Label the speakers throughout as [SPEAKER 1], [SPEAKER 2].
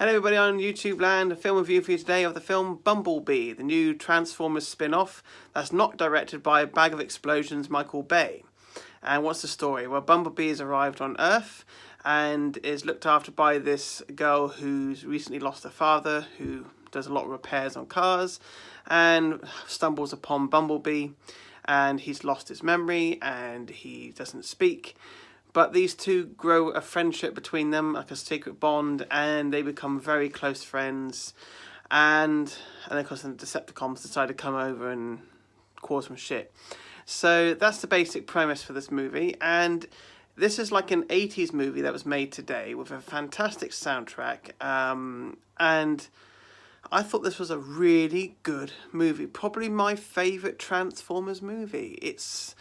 [SPEAKER 1] Hello everybody on YouTube land, a film review for you today of the film Bumblebee, the new Transformers spin-off that's not directed by Bag of Explosions' Michael Bay. And what's the story? Well, Bumblebee has arrived on Earth and is looked after by this girl who's recently lost her father, who does a lot of repairs on cars, and stumbles upon Bumblebee, and he's lost his memory and he doesn't speak. But these two grow a friendship between them, like a secret bond, and they become very close friends. And of course the Decepticons decide to come over and cause some shit. So that's the basic premise for this movie. And this is like an 80s movie that was made today with a fantastic soundtrack. And I thought this was a really good movie. Probably my favourite Transformers movie. It's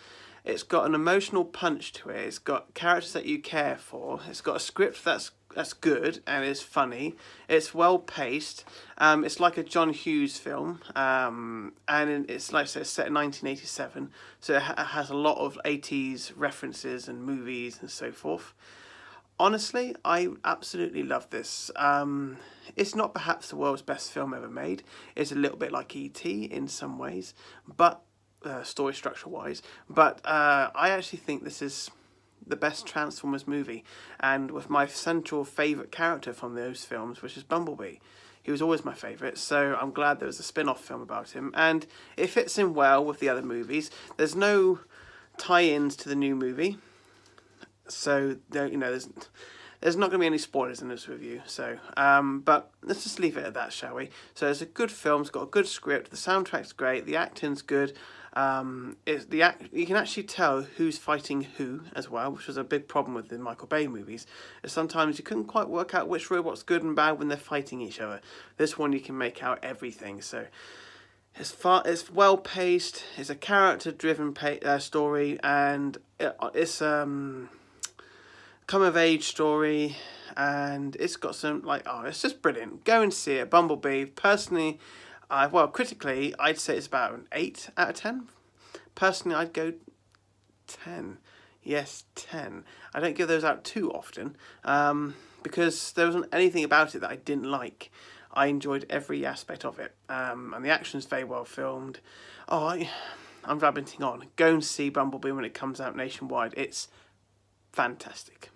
[SPEAKER 1] got an emotional punch to it. It's got characters that you care for. It's got a script that's good and is funny. It's well paced. It's like a John Hughes film, and it's like I said, it's set in 1987, so it has a lot of 80s references and movies and so forth. Honestly, I absolutely love this. It's not perhaps the world's best film ever made. It's a little bit like E.T. in some ways, but story structure wise, but I actually think this is the best Transformers movie, and with my central favourite character from those films, which is Bumblebee. He was always my favourite, so I'm glad there was a spin-off film about him, and it fits in well with the other movies. There's no tie-ins to the new movie, so there's not going to be any spoilers in this review, so but let's just leave it at that, shall we? So it's a good film, it's got a good script, the soundtrack's great, the acting's good. You can actually tell who's fighting who as well, which was a big problem with the Michael Bay movies. Sometimes you couldn't quite work out which robot's good and bad when they're fighting each other. This one you can make out everything. So it's well paced. It's a character driven story, and it's come of age story, and it's got some it's just brilliant. Go and see it. Bumblebee. Personally, well, critically, I'd say it's about an 8 out of 10. Personally, I'd go 10. Yes, 10. I don't give those out too often because there wasn't anything about it that I didn't like. I enjoyed every aspect of it, and the action's very well filmed. I'm rabbiting on. Go and see Bumblebee when it comes out nationwide. It's fantastic.